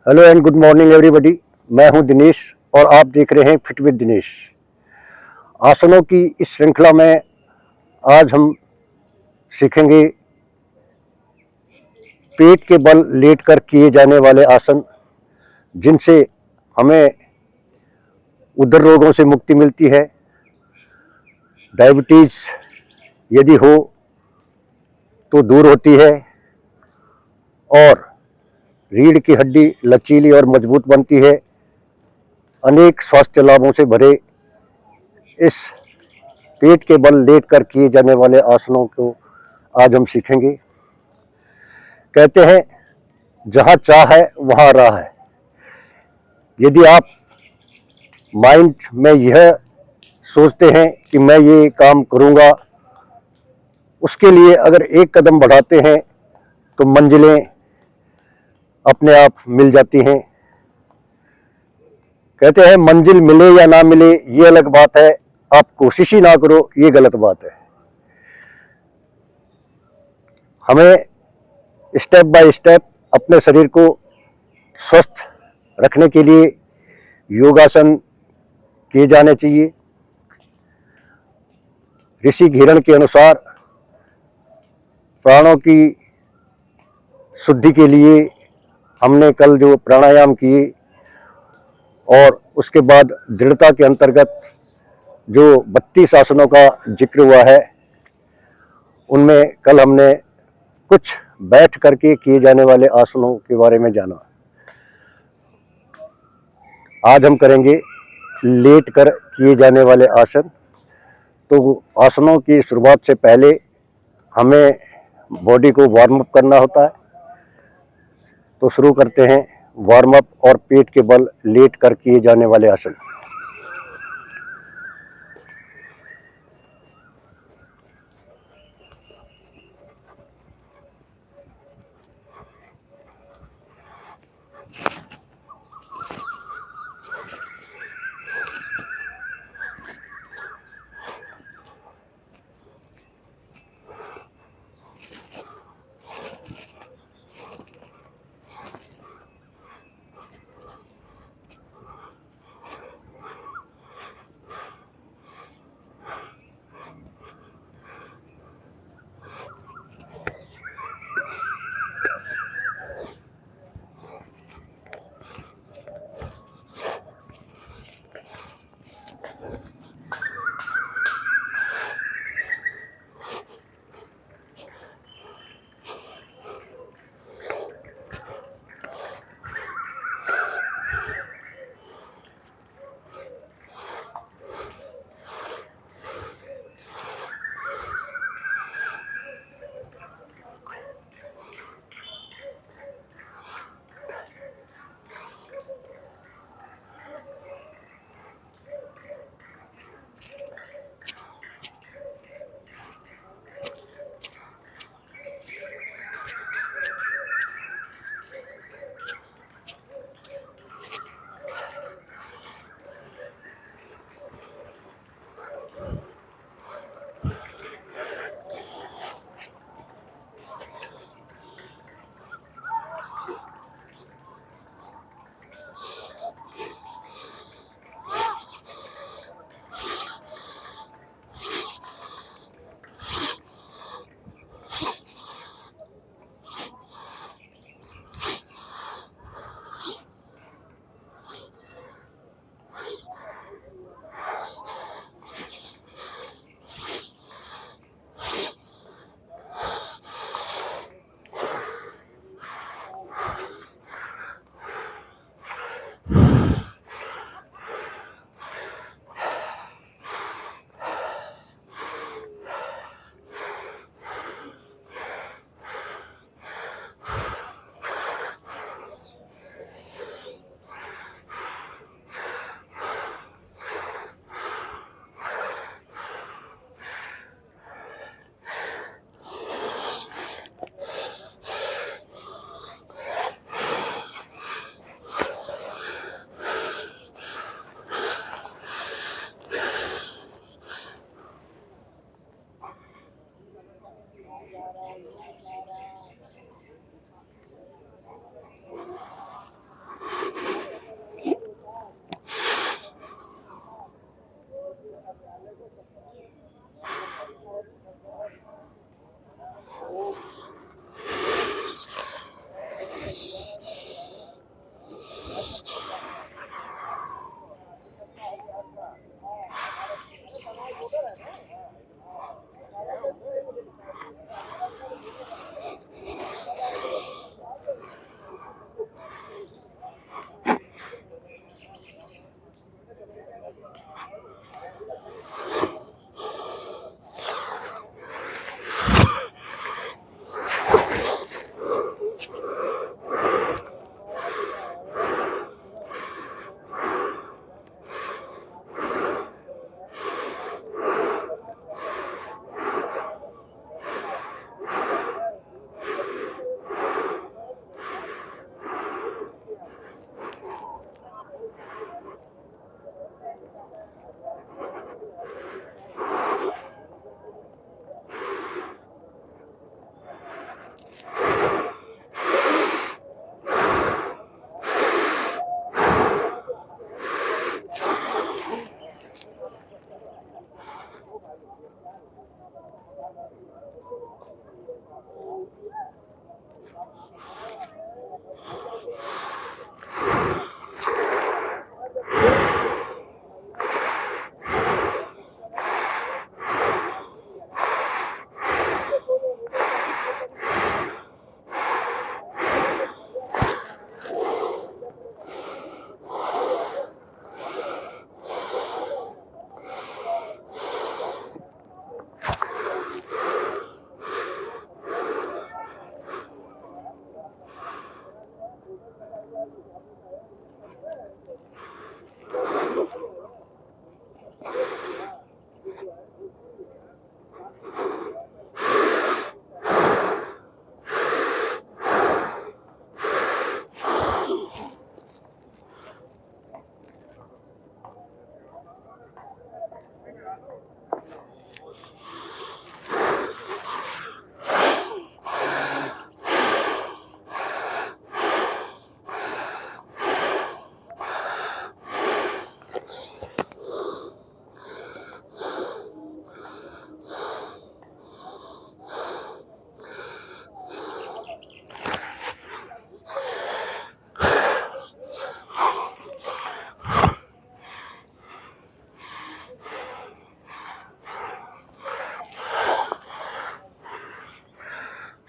Hello and good morning everybody. मैं हूं दिनेश और आप देख रहे हैं फिट विद दिनेश। आसनों की इस श्रृंखला में आज हम सीखेंगे पेट के बल लेटकर किए जाने वाले आसन, जिनसे हमें उदर रोगों से मुक्ति मिलती है। डायबिटीज यदि हो तो दूर होती है और रीढ़ की हड्डी लचीली और मजबूत बनती है। अनेक स्वास्थ्य लाभों से भरे इस पेट के बल लेटकर किए जाने वाले आसनों को आज हम सीखेंगे। कहते हैं जहाँ चाह है वहाँ राह है। यदि आप माइंड में यह सोचते हैं कि मैं ये काम करूँगा, उसके लिए अगर एक कदम बढ़ाते हैं तो मंजिलें अपने आप मिल जाती हैं। कहते हैं मंजिल मिले या ना मिले ये अलग बात है, आप कोशिश ही ना करो ये गलत बात है। हमें स्टेप बाय स्टेप अपने शरीर को स्वस्थ रखने के लिए योगासन किए जाने चाहिए। ऋषि घिरण के अनुसार प्राणों की शुद्धि के लिए हमने कल जो प्राणायाम किए और उसके बाद दृढ़ता के अंतर्गत जो 32 आसनों का जिक्र हुआ है, उनमें कल हमने कुछ बैठ करके किए जाने वाले आसनों के बारे में जाना। आज हम करेंगे लेट कर किए जाने वाले आसन। तो आसनों की शुरुआत से पहले हमें बॉडी को वार्म अप करना होता है। तो शुरू करते हैं वार्म अप और पेट के बल लेट कर किए जाने वाले आसन।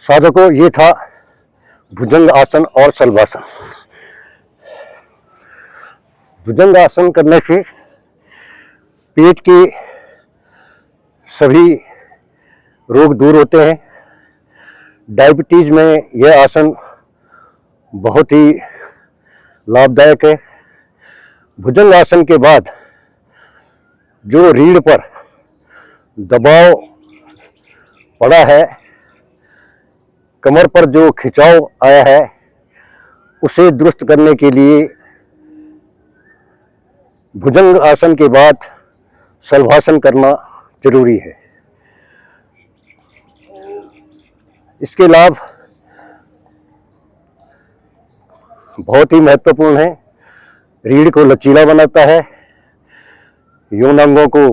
साधकों, ये था भुजंग आसन और शलभासन। भुजंग आसन करने से पेट के सभी रोग दूर होते हैं। डायबिटीज में यह आसन बहुत ही लाभदायक है। भुजंग आसन के बाद जो रीढ़ पर दबाव पड़ा है, कमर पर जो खिंचाव आया है, उसे दुरुस्त करने के लिए भुजंग आसन के बाद शलभासन करना जरूरी है। इसके लाभ बहुत ही महत्वपूर्ण है। रीढ़ को लचीला बनाता है, यौन अंगों को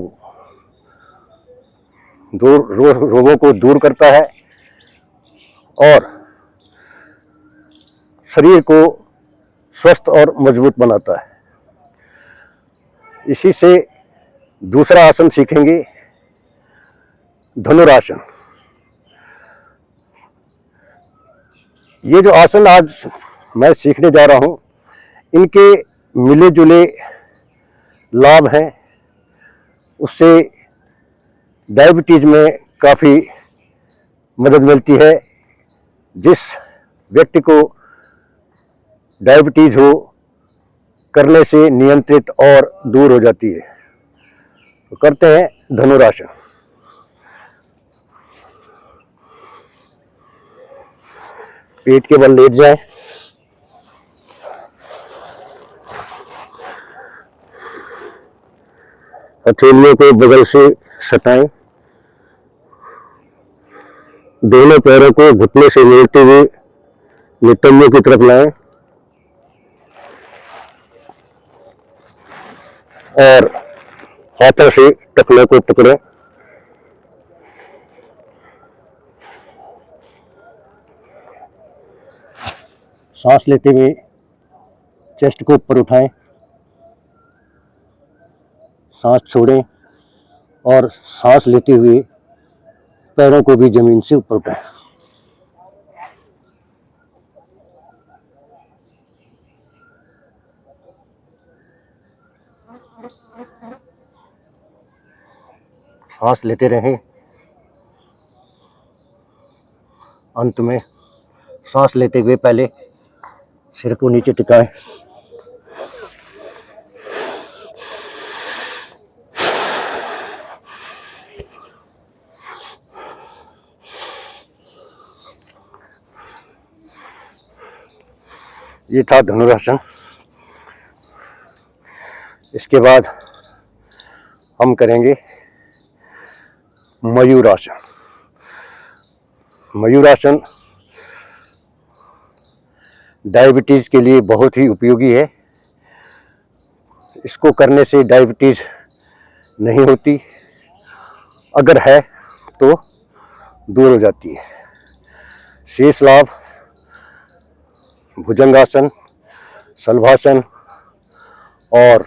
रोगों को दूर करता है और शरीर को स्वस्थ और मजबूत बनाता है। इसी से दूसरा आसन सीखेंगे, धनुरासन। ये जो आसन आज मैं सीखने जा रहा हूँ, इनके मिले जुले लाभ हैं। उससे डायबिटीज में काफ़ी मदद मिलती है। जिस व्यक्ति को डायबिटीज हो, करने से नियंत्रित और दूर हो जाती है। तो करते हैं धनुरासन। पेट के बल लेट जाए, हथेलियों को बगल से सटाएं, दोनों पैरों को घुटने से मिलते हुए नितंबों की तरफ लाएं और हाथों से टखनों को पकड़ें। सांस लेते हुए चेस्ट को ऊपर उठाएं, सांस छोड़ें और सांस लेते हुए पैरों को भी जमीन से ऊपर उठाएं। सांस लेते रहें। अंत में सांस लेते हुए पहले सिर को नीचे टिकाएं। ये था धनुरासन। इसके बाद हम करेंगे मयूरासन। मयूरासन डायबिटीज़ के लिए बहुत ही उपयोगी है। इसको करने से डायबिटीज़ नहीं होती, अगर है तो दूर हो जाती है। शेष लाभ भुजंगासन, शलभासन और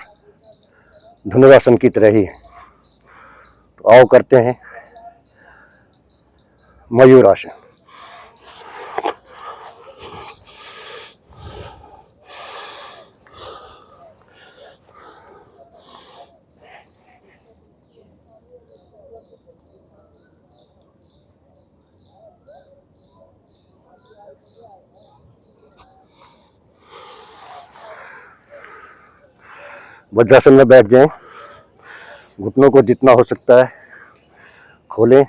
धनुरासन की तरह ही है। तो आओ करते हैं मयूरासन। वज्रासन में बैठ जाएं, घुटनों को जितना हो सकता है खोलें,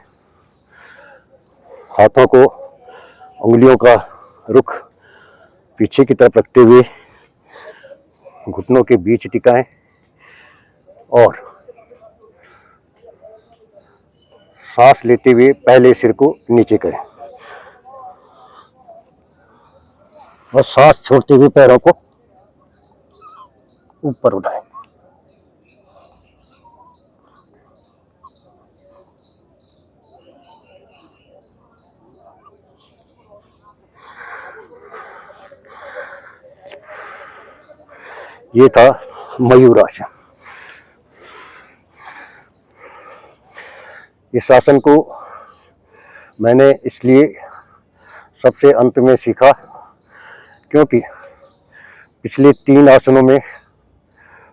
हाथों को उंगलियों का रुख पीछे की तरफ रखते हुए घुटनों के बीच टिकाएं और सांस लेते हुए पहले सिर को नीचे करें और सांस छोड़ते हुए पैरों को ऊपर उठाएं। ये था मयूरासन। इस आसन को मैंने इसलिए सबसे अंत में सीखा क्योंकि पिछले 3 आसनों में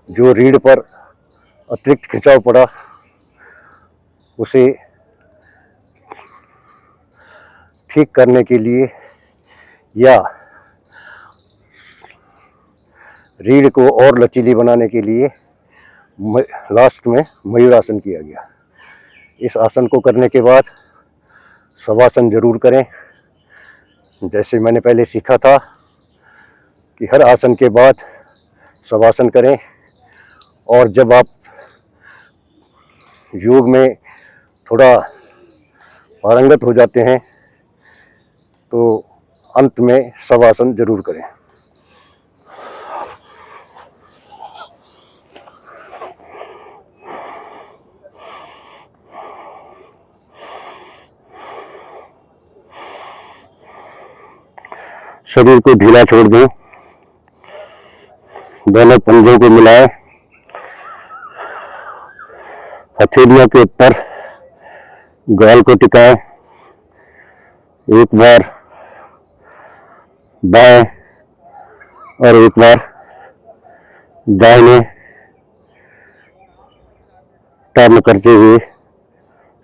जो रीढ़ पर अतिरिक्त खिंचाव पड़ा उसे ठीक करने के लिए या रीढ़ को और लचीली बनाने के लिए लास्ट में मयूरासन किया गया। इस आसन को करने के बाद शवासन जरूर करें। जैसे मैंने पहले सीखा था कि हर आसन के बाद शवासन करें और जब आप योग में थोड़ा पारंगत हो जाते हैं तो अंत में शवासन जरूर करें। शरीर को ढीला छोड़ दें, दोनों पंजों को मिलाएं, हथेलियों के ऊपर गाल को टिकाएं, एक बार बाएं और एक बार दाहिने टर्न करते हुए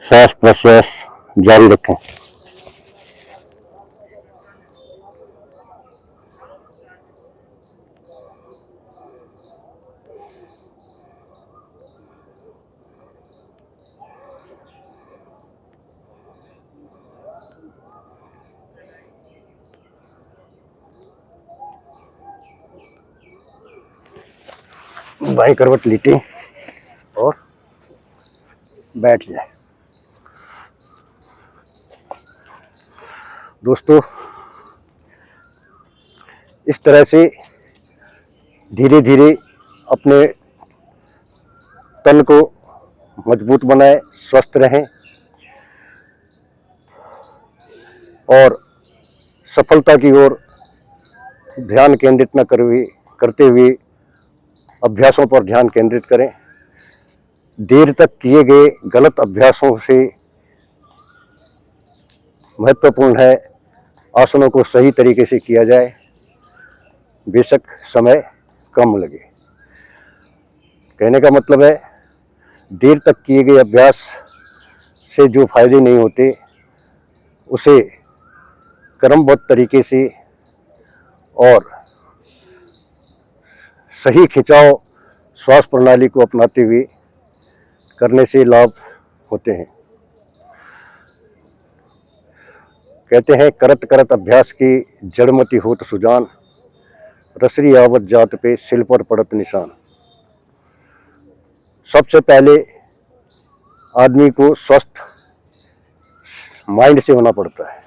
सांस प्रश्वास जारी रखें। बाएं करवट लेटें और बैठ जाए। दोस्तों, इस तरह से धीरे धीरे अपने तन को मजबूत बनाएं, स्वस्थ रहें और सफलता की ओर ध्यान केंद्रित न करते हुए अभ्यासों पर ध्यान केंद्रित करें। देर तक किए गए गलत अभ्यासों से महत्वपूर्ण है आसनों को सही तरीके से किया जाए, बेशक समय कम लगे। कहने का मतलब है देर तक किए गए अभ्यास से जो फायदे नहीं होते उसे क्रमबद्ध तरीके से और सही खिंचाव श्वास प्रणाली को अपनाते हुए करने से लाभ होते हैं। कहते हैं करत करत अभ्यास की जड़मति होत सुजान, रसरी आवत जात पे सिल पर पड़त निशान। सबसे पहले आदमी को स्वस्थ माइंड से होना पड़ता है।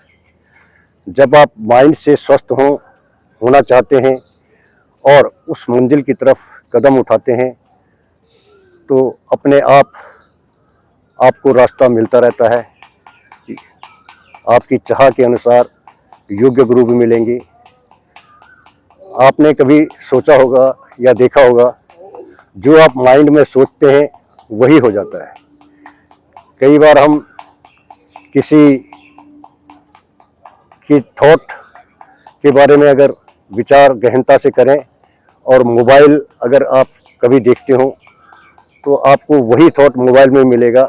जब आप माइंड से स्वस्थ होना चाहते हैं और उस मंजिल की तरफ कदम उठाते हैं तो अपने आप आपको रास्ता मिलता रहता है। आपकी चाह के अनुसार योग्य गुरु भी मिलेंगे। आपने कभी सोचा होगा या देखा होगा, जो आप माइंड में सोचते हैं वही हो जाता है। कई बार हम किसी की थॉट के बारे में अगर विचार गहनता से करें और मोबाइल अगर आप कभी देखते हो तो आपको वही थॉट मोबाइल में मिलेगा।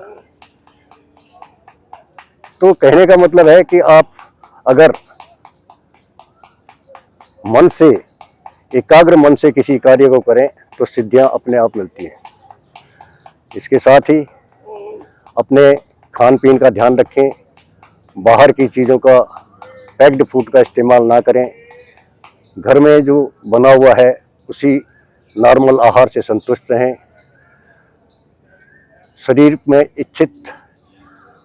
तो कहने का मतलब है कि आप अगर मन से, एकाग्र मन से किसी कार्य को करें तो सिद्धियां अपने आप मिलती हैं। इसके साथ ही अपने खान पीन का ध्यान रखें, बाहर की चीज़ों का, पैक्ड फूड का इस्तेमाल ना करें। घर में जो बना हुआ है उसी नॉर्मल आहार से संतुष्ट रहें। शरीर में इच्छित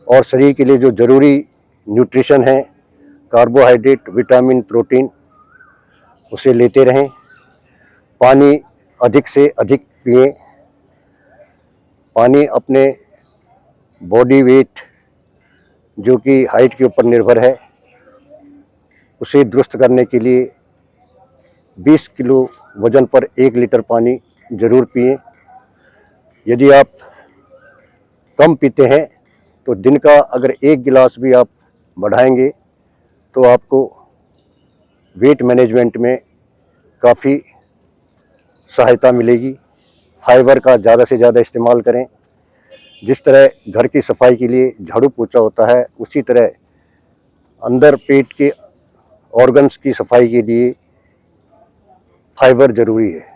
और शरीर के लिए जो ज़रूरी न्यूट्रिशन है, कार्बोहाइड्रेट, विटामिन, प्रोटीन, उसे लेते रहें। पानी अधिक से अधिक पिएं। पानी अपने बॉडी वेट, जो कि हाइट के ऊपर निर्भर है, उसे दुरुस्त करने के लिए 20 किलो वजन पर 1 लीटर पानी ज़रूर पिएं। यदि आप कम पीते हैं तो दिन का अगर 1 गिलास भी आप बढ़ाएंगे तो आपको वेट मैनेजमेंट में काफ़ी सहायता मिलेगी। फाइबर का ज़्यादा से ज़्यादा इस्तेमाल करें। जिस तरह घर की सफाई के लिए झाड़ू पोछा होता है, उसी तरह अंदर पेट के ऑर्गन्स की सफाई के लिए फाइबर ज़रूरी है।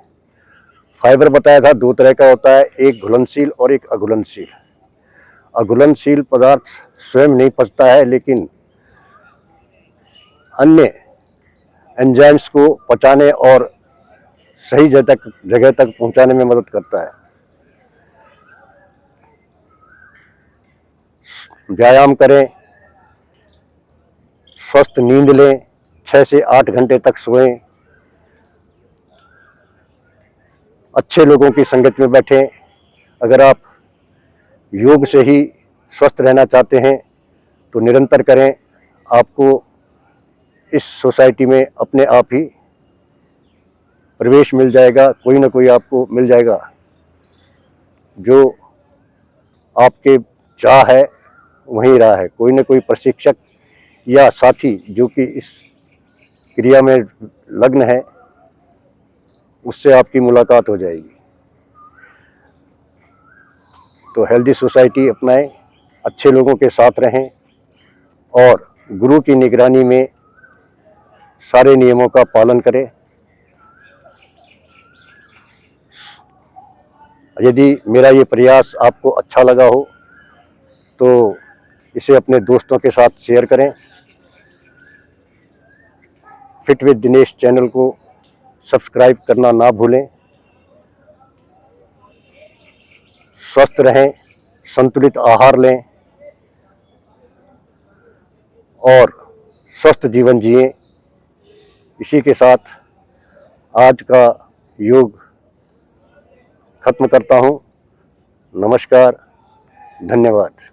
फाइबर बताया था 2 तरह का होता है, एक घुलनशील और एक अघुलनशील। अघुलनशील पदार्थ स्वयं नहीं पचता है, लेकिन अन्य एंजाइम्स को पचाने और सही जगह तक पहुंचाने में मदद करता है। व्यायाम करें, स्वस्थ नींद लें, 6 से 8 घंटे तक सोएं, अच्छे लोगों की संगत में बैठें। अगर आप योग से ही स्वस्थ रहना चाहते हैं तो निरंतर करें। आपको इस सोसाइटी में अपने आप ही प्रवेश मिल जाएगा। कोई ना कोई आपको मिल जाएगा जो आपके चाह है वहीं राह है। कोई ना कोई प्रशिक्षक या साथी जो कि इस क्रिया में लग्न है, उससे आपकी मुलाकात हो जाएगी। तो हेल्दी सोसाइटी अपनाएं, अच्छे लोगों के साथ रहें और गुरु की निगरानी में सारे नियमों का पालन करें। यदि मेरा ये प्रयास आपको अच्छा लगा हो तो इसे अपने दोस्तों के साथ शेयर करें। फिट विद दिनेश चैनल को सब्सक्राइब करना ना भूलें। स्वस्थ रहें, संतुलित आहार लें और स्वस्थ जीवन जिएं। इसी के साथ आज का योग खत्म करता हूँ। नमस्कार, धन्यवाद।